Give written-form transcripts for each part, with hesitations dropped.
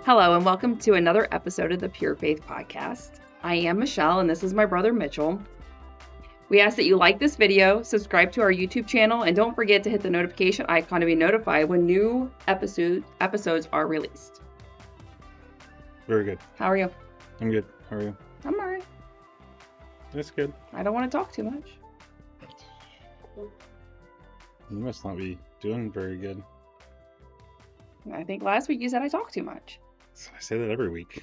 Hello, and welcome to another episode of the Pure Faith Podcast. I am Michelle, and this is my brother Mitchell. We ask that you like this video, subscribe to our YouTube channel, and don't forget to hit the notification icon to be notified when new episodes are released. Very good. How are you? I'm good. How are you? I'm all right. That's good. I don't want to talk too much. You must not be doing very good. I think last week you said I talked too much. I say that every week.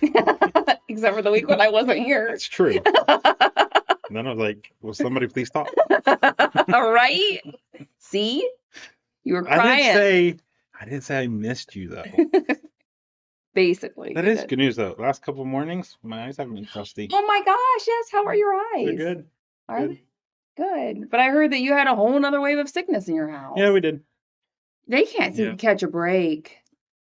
Except for the week when I wasn't here. That's true. And then I was like, will somebody please talk? Right? See? You were crying. I didn't say I missed you, though. Basically. That is good news, though. Last couple of mornings, my eyes haven't been crusty. Oh my gosh, yes. How are your eyes? They're good. Are they? Good. But I heard that you had a whole nother wave of sickness in your house. Yeah, we did. They can't seem to catch a break.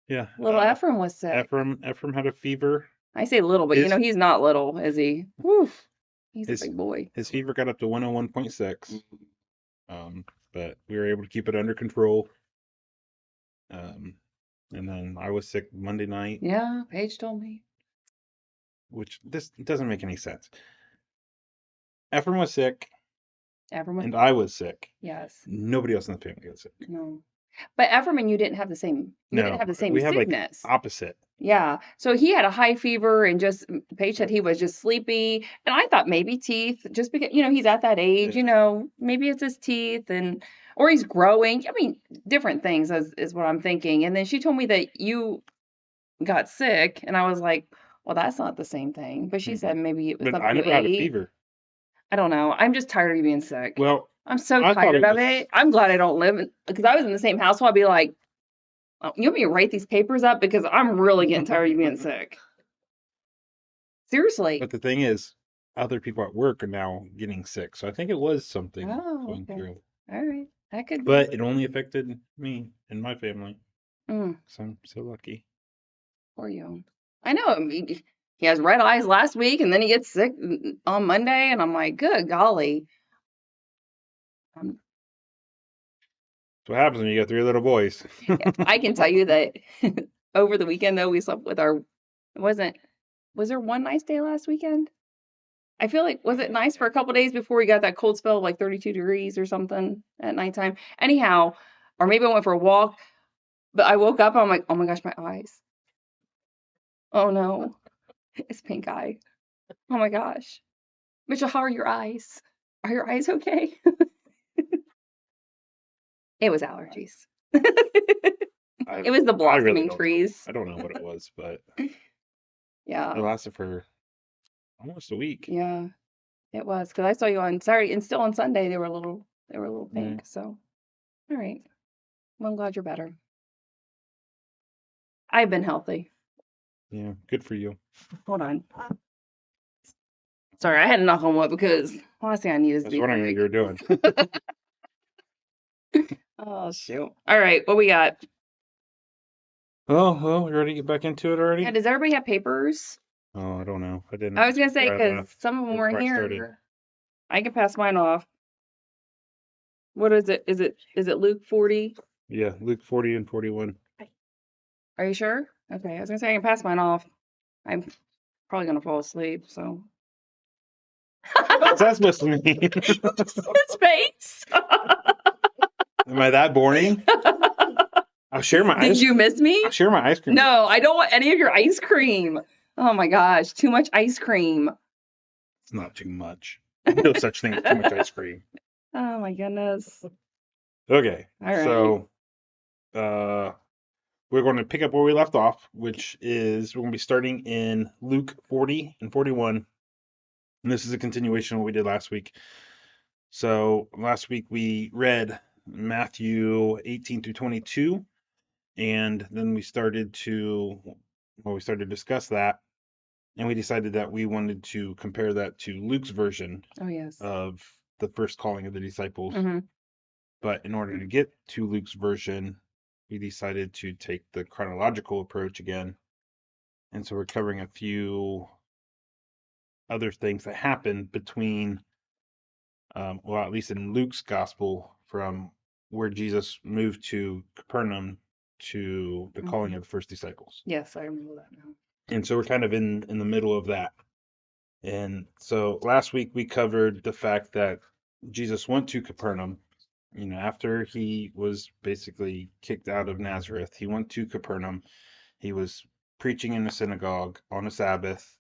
Yeah. Little Ephraim was sick. Ephraim had a fever. I say little, but he's not little, is he? Woof. He's a big boy. His fever got up to 101.6. But we were able to keep it under control. And then I was sick Monday night. Yeah, Paige told me. Which this doesn't make any sense. Ephraim was sick. And I was sick. Yes. Nobody else in the family got sick. No. But Ephraim and you didn't have the same. You didn't have the same sickness. We have like opposite. Yeah. So he had a high fever and Paige said he was just sleepy. And I thought maybe teeth, just because, he's at that age, maybe it's his teeth or he's growing. I mean, different things is what I'm thinking. And then she told me that you got sick and I was like, well, that's not the same thing. But she said maybe it was something. I never had a fever. I don't know. I'm just tired of you being sick. Well, I'm so tired of it. I'm glad I don't live because I was in the same household. I'd be like, oh, you want me to write these papers up because I'm really getting tired of you being sick. Seriously. But the thing is, other people at work are now getting sick, so I think it was something going through. All right, that could. But it only affected me and my family. So I'm so lucky. Poor you. I know. He has red eyes last week, and then he gets sick on Monday, and I'm like, good golly. That's what happens when you got 3 little boys. I can tell you that over the weekend, though, we slept with was there one nice day last weekend? I feel like, was it nice for a couple days before we got that cold spell of like 32 degrees or something at nighttime? Anyhow, or maybe I went for a walk, but I woke up and I'm like, oh my gosh, my eyes. Oh no, it's pink eye. Oh my gosh. Mitchell, how are your eyes? Are your eyes okay? It was allergies. It was the blossoming trees. I don't know what it was, but yeah, it lasted for almost a week. Yeah, it was because I saw you on Saturday and still on Sunday. They were a little pink. Yeah. So, all right. Well, I'm glad you're better. I've been healthy. Yeah, good for you. Hold on. Sorry, I had to knock on wood because the last thing I need is to be. That's what I knew you were doing. Oh, shoot. All right, what we got? Oh, well, we ready to get back into it already? Yeah, does everybody have papers? Oh, I don't know. I didn't. I was going to say, because some of them weren't here. Started. I can pass mine off. What is it? Is it Luke 40? Yeah, Luke 40 and 41. Are you sure? Okay, I was going to say I can pass mine off. I'm probably going to fall asleep, so. What's that supposed to mean? His face. Am I that boring? I'll share my Did you miss me? I'll share my ice cream. No, I don't want any of your ice cream. Oh my gosh, too much ice cream. It's not too much. No such thing as too much ice cream. Oh my goodness. Okay. All right. So we're going to pick up where we left off, which is we're going to be starting in Luke 40 and 41. And this is a continuation of what we did last week. So last week we read Matthew 18 through 22. And then we started to discuss that. And we decided that we wanted to compare that to Luke's version of the first calling of the disciples. Mm-hmm. But in order to get to Luke's version, we decided to take the chronological approach again. And so we're covering a few other things that happened between, at least in Luke's gospel, from where Jesus moved to Capernaum to the calling of the first disciples. Yes, I remember that now. And so we're kind of in the middle of that. And so last week we covered the fact that Jesus went to Capernaum. After he was basically kicked out of Nazareth, he went to Capernaum. He was preaching in the synagogue on a Sabbath.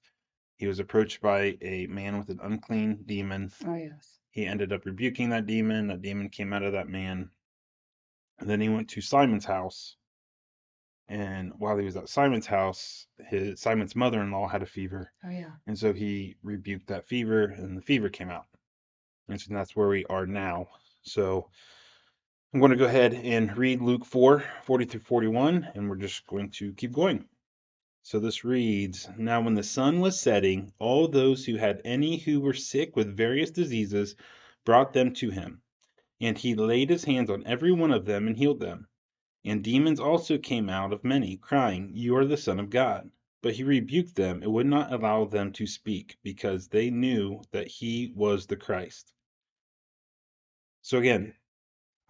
He was approached by a man with an unclean demon. Oh, yes. He ended up rebuking that demon. That demon came out of that man. And then he went to Simon's house. And while he was at Simon's house, Simon's mother-in-law had a fever. Oh, yeah. And so he rebuked that fever, and the fever came out. And so that's where we are now. So I'm going to go ahead and read Luke 4:40 through 41, and we're just going to keep going. So this reads, "Now when the sun was setting, all those who had any who were sick with various diseases brought them to him. And he laid his hands on every one of them and healed them. And demons also came out of many, crying, 'You are the Son of God.' But he rebuked them and would not allow them to speak, because they knew that he was the Christ." So again,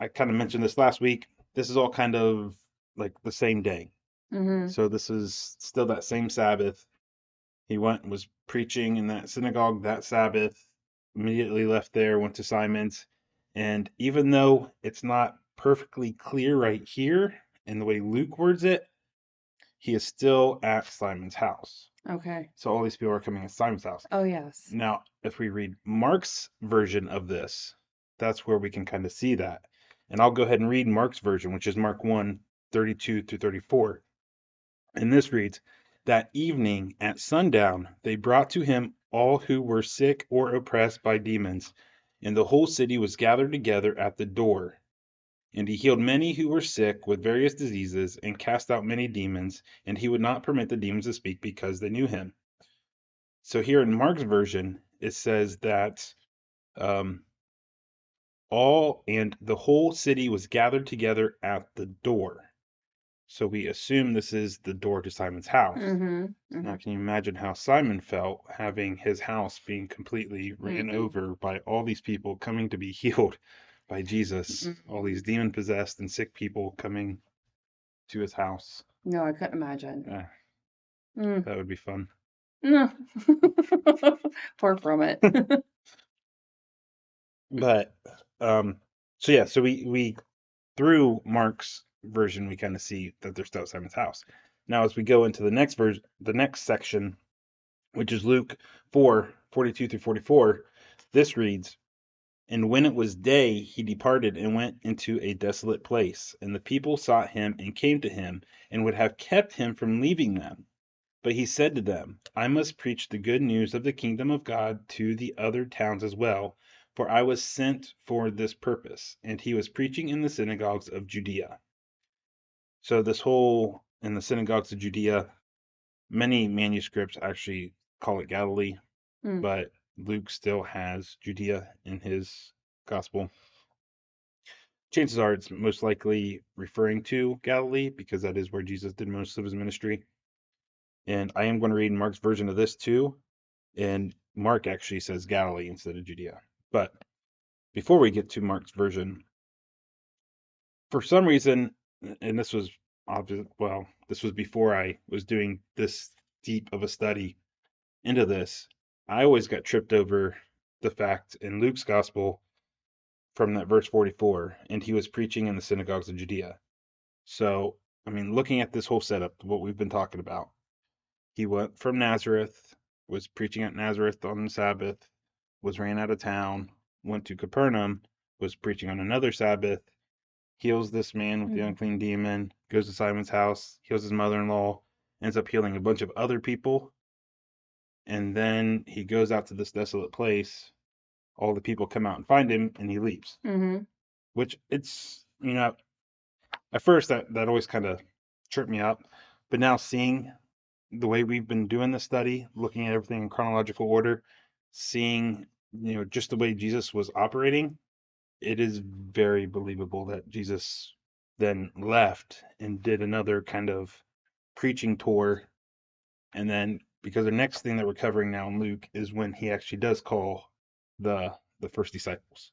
I kind of mentioned this last week. This is all kind of like the same day. Mm-hmm. So this is still that same Sabbath. He went and was preaching in that synagogue that Sabbath, immediately left there, went to Simon's. And even though it's not perfectly clear right here in the way Luke words it, he is still at Simon's house. Okay. So all these people are coming at Simon's house. Oh, yes. Now, if we read Mark's version of this, that's where we can kind of see that. And I'll go ahead and read Mark's version, which is Mark 1:32 through 34. And this reads, "That evening at sundown, they brought to him all who were sick or oppressed by demons, and the whole city was gathered together at the door. And he healed many who were sick with various diseases, and cast out many demons, and he would not permit the demons to speak because they knew him." So here in Mark's version, it says that all and the whole city was gathered together at the door. So we assume this is the door to Simon's house. Mm-hmm. Now, can you imagine how Simon felt having his house being completely ran over by all these people coming to be healed by Jesus? All these demon possessed and sick people coming to his house. No, I couldn't imagine. That would be fun. No. Far from it. But so yeah, so we through Mark's version, we kind of see that they're still at Simon's house. Now, as we go into the next version, the next section, which is Luke 4:42 through 44, this reads, "And when it was day, he departed and went into a desolate place. And the people sought him and came to him, and would have kept him from leaving them. But he said to them, 'I must preach the good news of the kingdom of God to the other towns as well, for I was sent for this purpose.' And he was preaching in the synagogues of Judea." So this whole in the synagogues of Judea, many manuscripts actually call it Galilee, but Luke still has Judea in his gospel. Chances are it's most likely referring to Galilee, because that is where Jesus did most of his ministry. And I am going to read Mark's version of this too. And Mark actually says Galilee instead of Judea. But before we get to Mark's version, for some reason, and this was obvious, well, this was before I was doing this deep of a study into this, I always got tripped over the fact in Luke's gospel from that verse 44, and he was preaching in the synagogues of Judea. So, I mean, looking at this whole setup, what we've been talking about, he went from Nazareth, was preaching at Nazareth on the Sabbath, was ran out of town, went to Capernaum, was preaching on another Sabbath, heals this man with the unclean demon, goes to Simon's house, heals his mother-in-law, ends up healing a bunch of other people, and then he goes out to this desolate place. All the people come out and find him, and he leaves. Which it's, at first that always kind of tripped me up. But now seeing the way we've been doing this study, looking at everything in chronological order, seeing, just the way Jesus was operating, it is very believable that Jesus then left and did another kind of preaching tour. And then, because the next thing that we're covering now in Luke is when he actually does call the first disciples.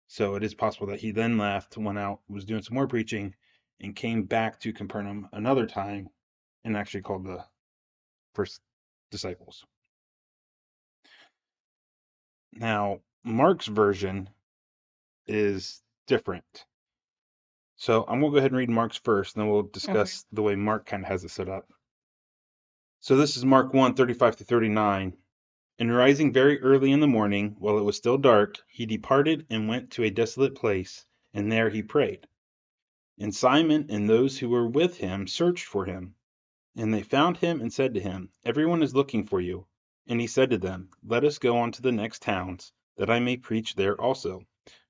So it is possible that he then left, went out, was doing some more preaching, and came back to Capernaum another time and actually called the first disciples. Now, Mark's version is different. So I'm going to go ahead and read Mark's first, and then we'll Okay. discuss the way Mark kind of has it set up. So this is Mark 1:35-39. And rising very early in the morning, while it was still dark, he departed and went to a desolate place, and there he prayed. And Simon and those who were with him searched for him. And they found him and said to him, Everyone is looking for you. And he said to them, Let us go on to the next towns, that I may preach there also,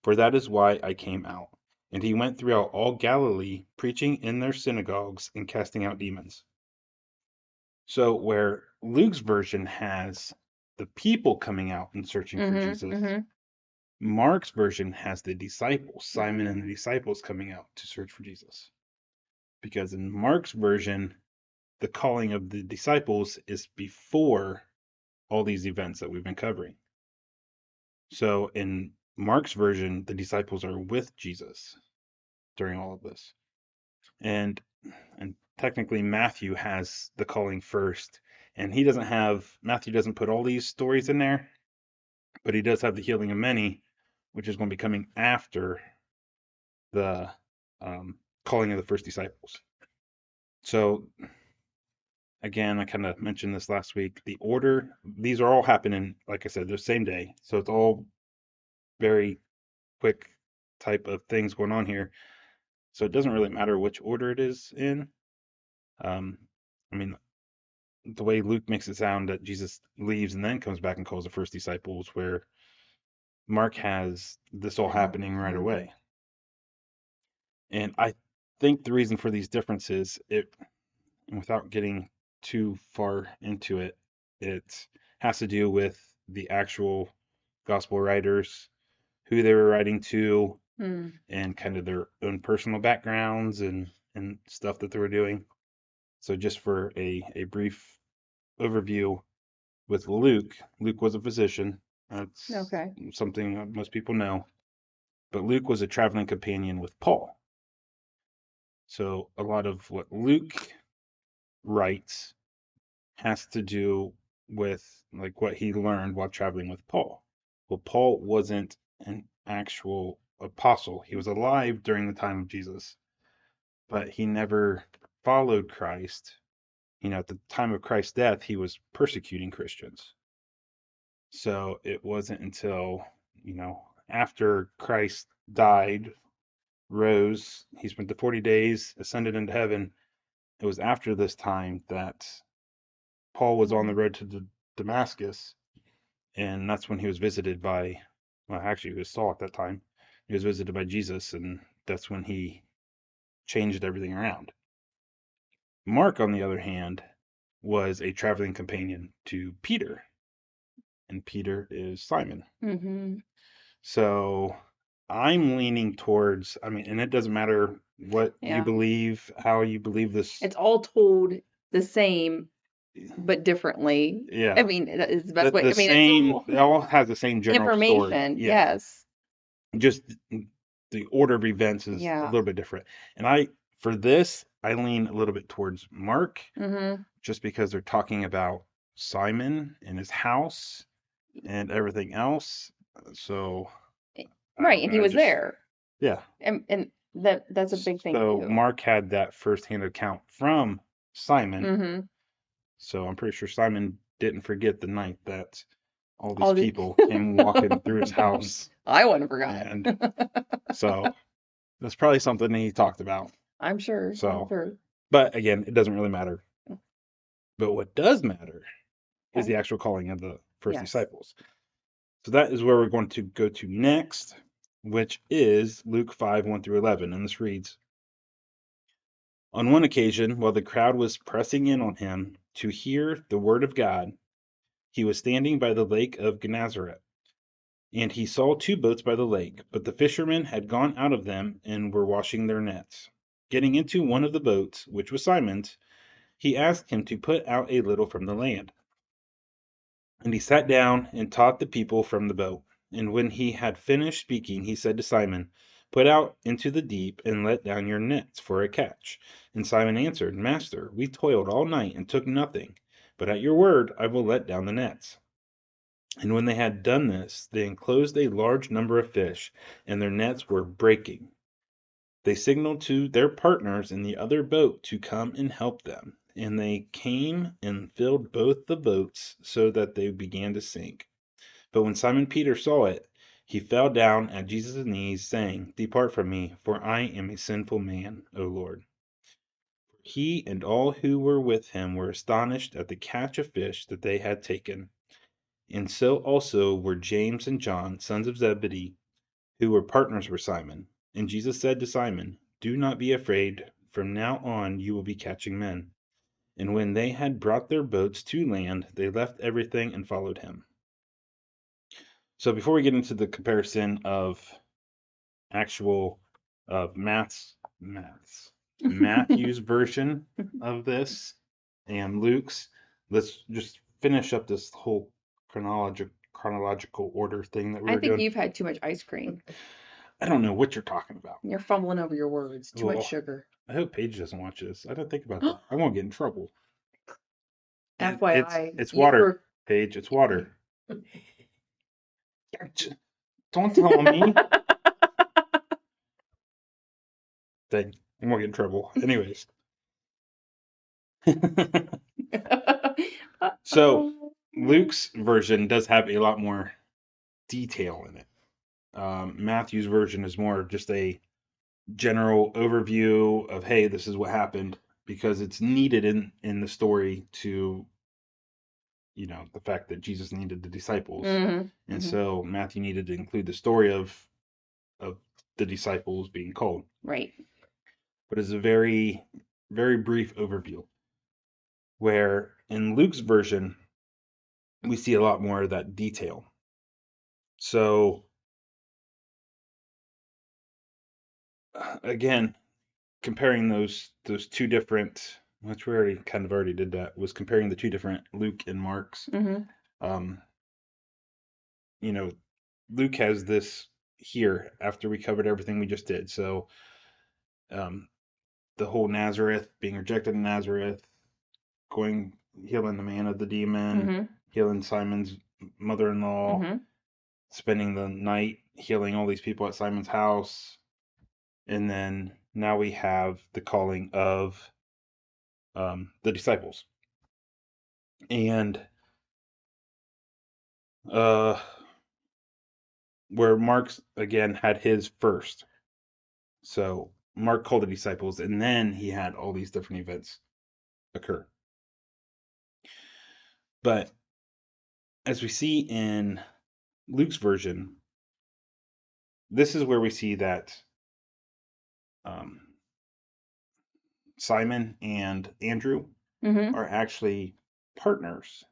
for that is why I came out. And he went throughout all Galilee, preaching in their synagogues and casting out demons. So where Luke's version has the people coming out and searching for Jesus, Mark's version has the disciples, Simon and the disciples coming out to search for Jesus. Because in Mark's version, the calling of the disciples is before all these events that we've been covering. So in Mark's version, the disciples are with Jesus during all of this. And technically Matthew has the calling first. And Matthew doesn't put all these stories in there, but he does have the healing of many, which is going to be coming after the calling of the first disciples. So again, I kind of mentioned this last week. The order, these are all happening, like I said, the same day. So it's all very quick type of things going on here. So it doesn't really matter which order it is in. I mean, the way Luke makes it sound that Jesus leaves and then comes back and calls the first disciples, where Mark has this all happening right away. And I think the reason for these differences, without getting too far into it, it has to do with the actual gospel writers, who they were writing to, and kind of their own personal backgrounds and stuff that they were doing. So just for a brief overview, with Luke was a physician. That's something that most people know. But Luke was a traveling companion with Paul. So a lot of what Luke writes has to do with like what he learned while traveling with Paul. Well, Paul wasn't an actual apostle. He was alive during the time of Jesus, but he never followed Christ. At the time of Christ's death, he was persecuting Christians. So it wasn't until, after Christ died, rose, he spent the 40 days, ascended into heaven. It was after this time that Paul was on the road to Damascus, and that's when he was visited by, well, actually, he was Saul at that time. He was visited by Jesus, and that's when he changed everything around. Mark, on the other hand, was a traveling companion to Peter, and Peter is Simon. So I'm leaning towards, and it doesn't matter what you believe, how you believe this. It's all told the same, but differently. Yeah. It's the best way. It all has the same general information. Story. Yeah. Yes. Just the order of events is a little bit different. And for this, I lean a little bit towards Mark, just because they're talking about Simon and his house and everything else. So right, and he was there. Yeah. And that's a big thing So too. Mark had that firsthand account from Simon. So I'm pretty sure Simon didn't forget the night that all these people came walking through his house. I wouldn't have forgotten. And so that's probably something he talked about. I'm sure. But again, it doesn't really matter. But what does matter is the actual calling of the first disciples. So that is where we're going to go to next, which is Luke 5:1-11. And this reads, On one occasion, while the crowd was pressing in on him to hear the word of God, he was standing by the lake of Gennesaret. And he saw two boats by the lake, but the fishermen had gone out of them and were washing their nets. Getting into one of the boats, which was Simon's, he asked him to put out a little from the land. And he sat down and taught the people from the boat. And when he had finished speaking, he said to Simon, Put out into the deep and let down your nets for a catch. And Simon answered, Master, we toiled all night and took nothing, but at your word I will let down the nets. And when they had done this, they enclosed a large number of fish, and their nets were breaking. They signaled to their partners in the other boat to come and help them. And they came and filled both the boats so that they began to sink. But when Simon Peter saw it, he fell down at Jesus' knees, saying, Depart from me, for I am a sinful man, O Lord. He and all who were with him were astonished at the catch of fish that they had taken. And so also were James and John, sons of Zebedee, who were partners with Simon. And Jesus said to Simon, Do not be afraid. From now on you will be catching men. And when they had brought their boats to land, they left everything and followed him. So before we get into the comparison of actual Matthew's version of this and Luke's, let's just finish up this whole chronological order thing that we I were think doing. you've had too much ice cream. I don't know what you're talking about. You're fumbling over your words. Too Well, much sugar. I hope Paige doesn't watch this. I don't think about that. I won't get in trouble. FYI, It's you water, were. Paige. It's water. Don't tell me. Dang, I won't get in trouble. Anyways. So Luke's version does have a lot more detail in it. Matthew's version is more just a general overview of, hey, this is what happened, because it's needed in the story to, the fact that Jesus needed the disciples. And so Matthew needed to include the story of the disciples being called. Right. But it's a very, very brief overview. Where in Luke's version, we see a lot more of that detail. So, again, comparing those two different, which we already did that, was comparing the two different Luke and Mark's. Luke has this here after we covered everything we just did. So, the whole Nazareth, being rejected in Nazareth, healing the man of the demon, healing Simon's mother-in-law, spending the night healing all these people at Simon's house. And then now we have the calling of the disciples. And where Mark's, again, had his first. So Mark called the disciples, and then he had all these different events occur. But as we see in Luke's version, this is where we see that Simon and Andrew are actually partners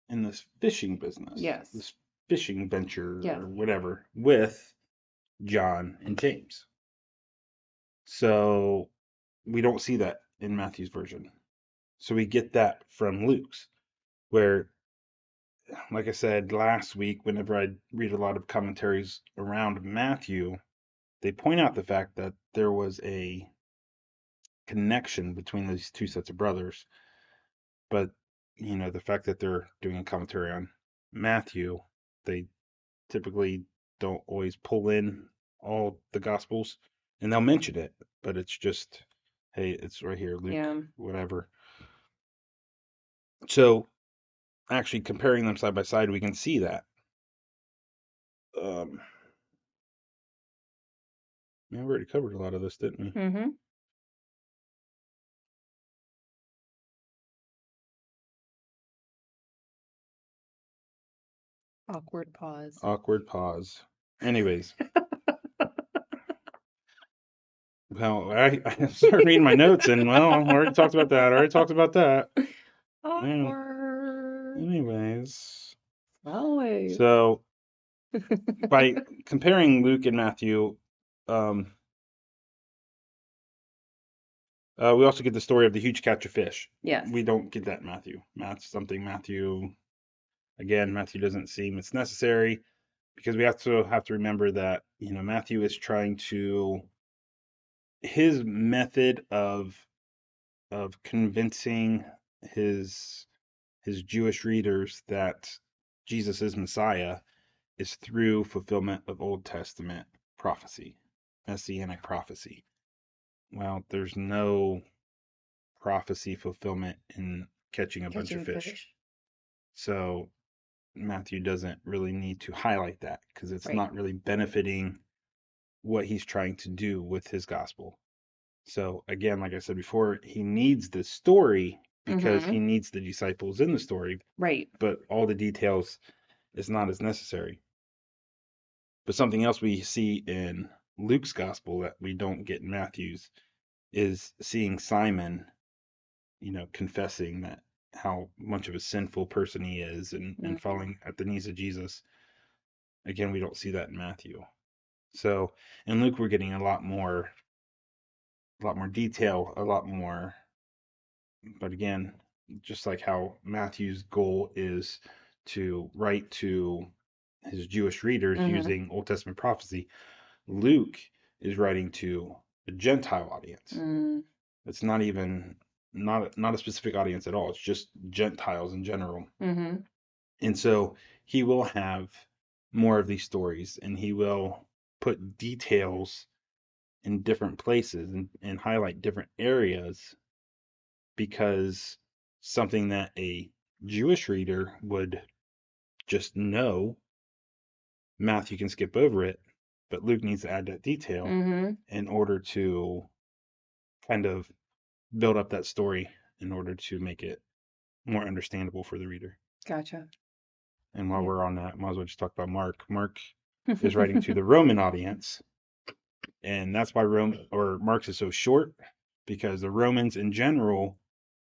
in this fishing business. Yes. This fishing venture or whatever with John and James. So we don't see that in Matthew's version. So we get that from Luke's, where, like I said last week, whenever I read a lot of commentaries around Matthew, they point out the fact that there was a connection between these two sets of brothers. But, the fact that they're doing a commentary on Matthew, they typically don't always pull in all the Gospels, and they'll mention it, but it's just, hey, it's right here, Luke, whatever. So, actually comparing them side by side, we can see that. We already covered a lot of this, didn't we? Awkward pause. Awkward pause. Anyways. Well, I started reading my notes, and, well, I already talked about that. Awkward. Anyways. Always. So, by comparing Luke and Matthew, we also get the story of the huge catch of fish. Yes. We don't get that in Matthew. Matthew, again, Matthew doesn't seem it's necessary. because we also have to remember that, Matthew is trying to, his method of convincing his his Jewish readers that Jesus is Messiah is through fulfillment of Old Testament prophecy, messianic prophecy. Well, there's no prophecy fulfillment in catching a bunch of Catching fish. fish. So Matthew doesn't really need to highlight that because it's Right. not really benefiting what he's trying to do with his gospel. So again, like I said before, he needs the story because he Mm-hmm. needs the disciples in the story, Right. but all the details is not as necessary. But something else we see in Luke's gospel that we don't get in Matthew's is seeing Simon, confessing that how much of a sinful person he is and Mm-hmm. falling at the knees of Jesus. Again, we don't see that in Matthew. So in Luke, we're getting a lot more detail, a lot more. But again, just like how Matthew's goal is to write to his Jewish readers Mm-hmm. using Old Testament prophecy, Luke is writing to a Gentile audience. Mm-hmm. It's not even not a specific audience at all. It's just Gentiles in general. Mm-hmm. And so he will have more of these stories and he will put details in different places and highlight different areas because something that a Jewish reader would just know, Matthew can skip over it, but Luke needs to add that detail Mm-hmm. in order to kind of build up that story in order to make it more understandable for the reader. Gotcha. And while Yeah. we're on that, might as well just talk about Mark. Mark is writing to the Roman audience, and that's why Rome or Mark's is so short because the Romans in general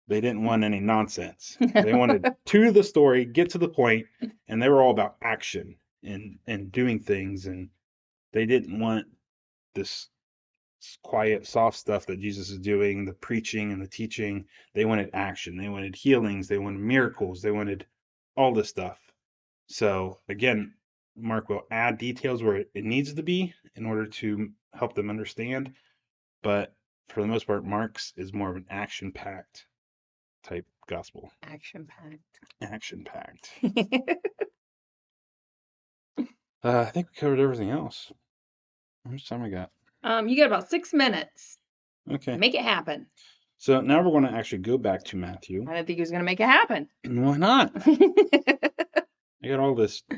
they didn't want any nonsense. They wanted to the story, get to the point, and they were all about action and doing things, and they didn't want this quiet, soft stuff that Jesus is doing, the preaching and the teaching. They wanted action. They wanted healings. They wanted miracles. They wanted all this stuff. So again, Mark will add details where it needs to be in order to help them understand. But for the most part, Mark's is more of an action packed type gospel. Action packed. Action packed. I think we covered everything else. How much time we got? You got about 6 minutes. Okay. Make it happen. So now we're going to actually go back to Matthew. I didn't think he was gonna make it happen. Why not? I got all this Go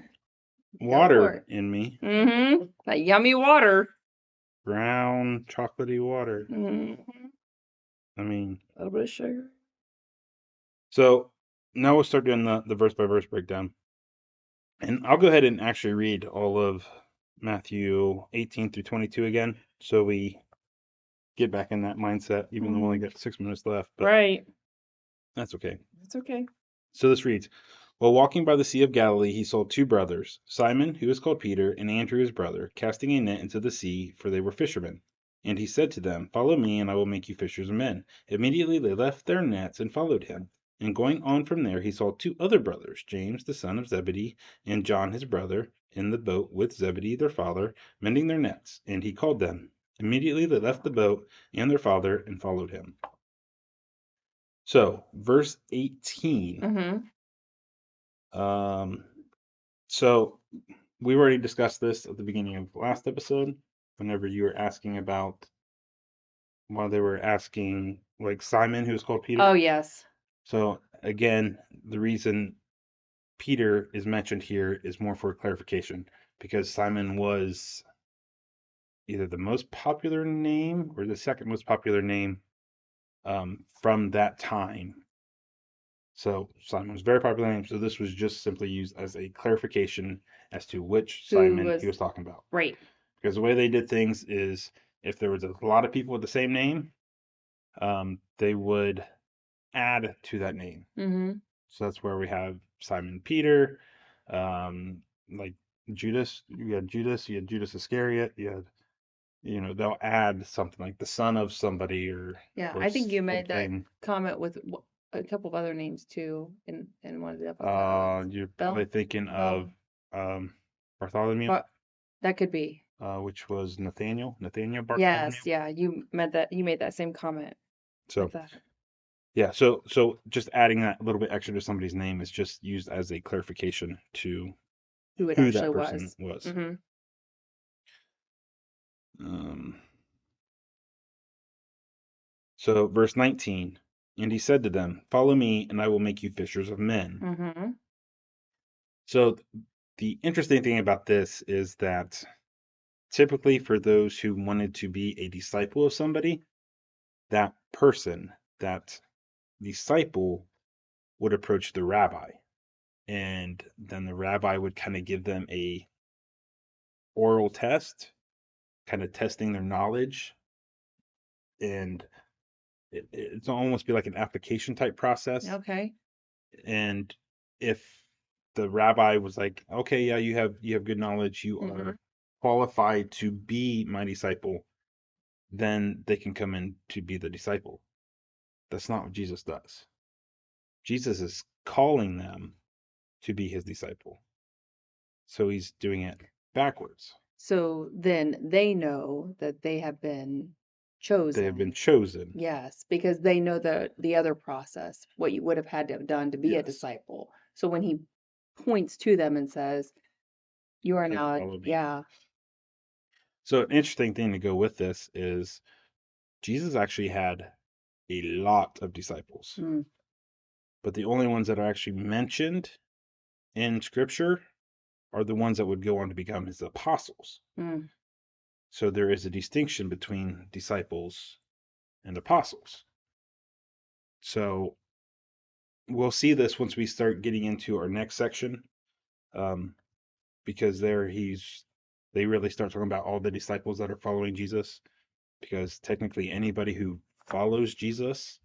for water it. in me. Mm-hmm. That yummy water. Brown, chocolatey water. Mm-hmm. I mean, A little bit of sugar. so now we'll start doing the verse by verse breakdown. And I'll go ahead and actually read all of Matthew 18 through 22 again. So we get back in that mindset, even though we only got 6 minutes left. But Right. that's okay. It's okay. So this reads, while walking by the Sea of Galilee, he saw two brothers, Simon, who is called Peter, and Andrew his brother, casting a net into the sea, for they were fishermen. And he said to them, follow me, and I will make you fishers of men. Immediately they left their nets and followed him. And going on from there, he saw two other brothers, James the son of Zebedee, and John his brother, in the boat with Zebedee their father, mending their nets. And he called them. Immediately they left the boat and their father and followed him. So, verse 18. Mm-hmm. So we already discussed this at the beginning of the last episode, whenever you were asking about why they were asking like Simon, who was called Peter. Oh yes. So again, the reason Peter is mentioned here is more for clarification because Simon was either the most popular name or the second most popular name from that time. So Simon was a very popular name. So this was just simply used as a clarification as to which Simon he was talking about. Right. Because the way they did things is if there was a lot of people with the same name, they would add to that name. Mm-hmm. So that's where we have Simon Peter, like Judas. You had Judas Iscariot. They'll add something like the son of somebody Yeah, or I think you made that something. comment with a couple of other names too in one of the episodes. You're Bell? probably thinking Bell. of Bartholomew, But that could be. which was Nathaniel Bartholomew. Yes, yeah, you made that same comment So with that. yeah, so just adding that little bit extra to somebody's name is just used as a clarification to Who it who that actually person was. was. Mm-hmm. Um, so verse 19, and he said to them, "Follow me, and I will make you fishers of men." Mm-hmm. So the interesting thing about this is that typically for those who wanted to be a disciple of somebody, that person, that disciple would approach the rabbi, and then the rabbi would kind of give them a oral test, kind of testing their knowledge, and it's almost be like an application type process. Okay. And if the rabbi was like, okay, yeah, you have good knowledge, you Mm-hmm. are qualified to be my disciple, then they can come in to be the disciple. That's not what Jesus does. Jesus is calling them to be his disciple. So he's doing it backwards. So then they know that they have been They have been chosen. chosen. Yes, because they know the other process, what you would have had to have done to be a Yes. disciple. So when he points to them and says, "You are Come now," follow me. yeah. So an interesting thing to go with this is Jesus actually had a lot of disciples, Mm, but the only ones that are actually mentioned in scripture are the ones that would go on to become his apostles. mm. So there is a distinction between disciples and apostles. So we'll see this once we start getting into our next section, um, because they really start talking about all the disciples that are following Jesus, because technically anybody who follows Jesus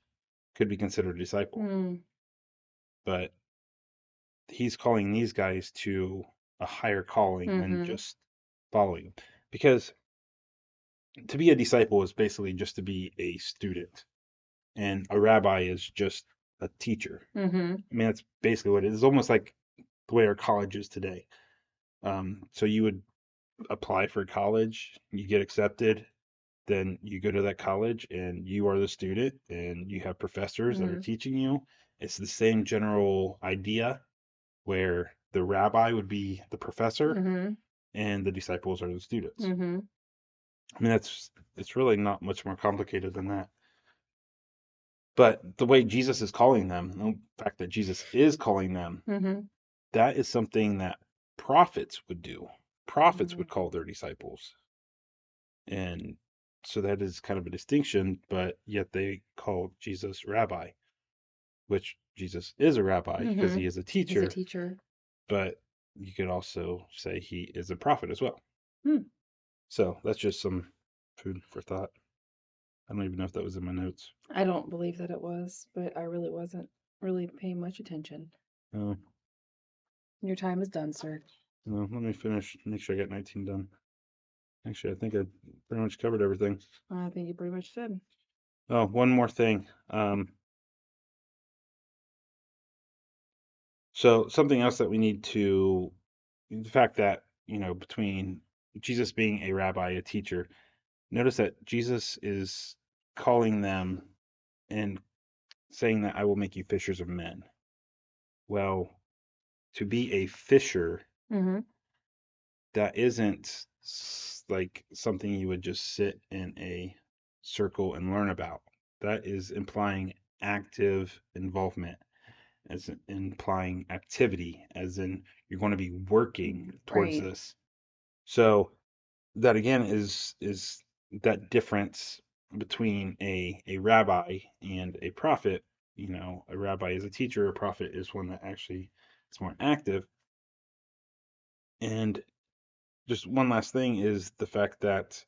could be considered a disciple. Mm, But he's calling these guys to a higher calling than mm-hmm. just following. Because to be a disciple is basically just to be a student, and a rabbi is just a teacher. Mm-hmm. I mean, that's basically what it is. It's almost like the way our college is today. So you would apply for college, you get accepted, then you go to that college and you are the student and you have professors that are Mm-hmm. teaching you. It's the same general idea where the rabbi would be the professor Mm-hmm. and the disciples are the students. Mm-hmm. I mean, it's really not much more complicated than that. But the way Jesus is calling them, the fact that Jesus is calling them, Mm-hmm. that is something that prophets would do. Prophets Mm-hmm. would call their disciples. And so that is kind of a distinction, but yet they call Jesus rabbi, which Jesus is a rabbi because Mm-hmm. he is a He's a teacher, teacher. but you could also say he is a prophet as well. Hmm. So that's just some food for thought. I don't even know if that was in my notes. I don't believe that it was, but I really wasn't really paying much attention. Oh, Your time is done, sir. no, let me finish, make sure I got 19 done. Actually, I think I pretty much covered everything. I think you pretty much did. Oh, one more thing. So something else that we need to, the fact that, between Jesus being a rabbi, a teacher, notice that Jesus is calling them and saying that I will make you fishers of men. Well, to be a fisher, Mm-hmm. that isn't like something you would just sit in a circle and learn about. That is implying active involvement, as in implying activity, as in you're going to be working towards Right. this. So that again is that difference between a rabbi and a prophet. A rabbi is a teacher, a prophet is one that actually is more active. And just one last thing is the fact that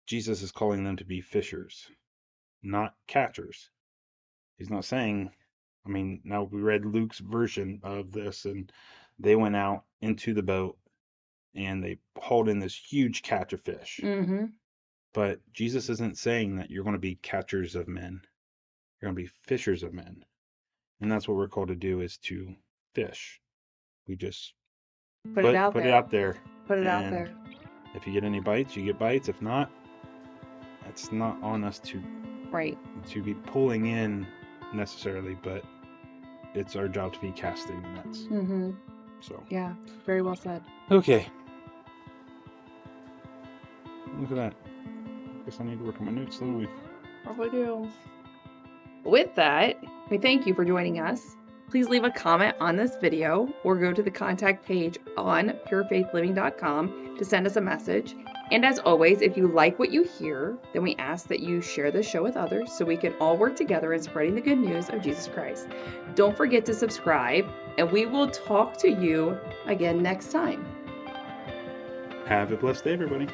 Jesus is calling them to be fishers, not catchers. He's not saying, I mean, now we read Luke's version of this, and they went out into the boat and they hauled in this huge catch of fish. Mm-hmm. But Jesus isn't saying that you're going to be catchers of men. You're going to be fishers of men. And that's what we're called to do, is to fish. We just Put it out Put there. it out there. Put it out And there. if you get any bites, you get bites. If not, it's not on us to be pulling in necessarily, but it's our job to be casting the nets. Mm-hmm. So Yeah, very well said. okay. Look at that. Guess I need to work on my notes, don't we? Probably do. With that, we thank you for joining us. Please leave a comment on this video or go to the contact page on purefaithliving.com to send us a message. And as always, if you like what you hear, then we ask that you share this show with others so we can all work together in spreading the good news of Jesus Christ. Don't forget to subscribe, and we will talk to you again next time. Have a blessed day, everybody.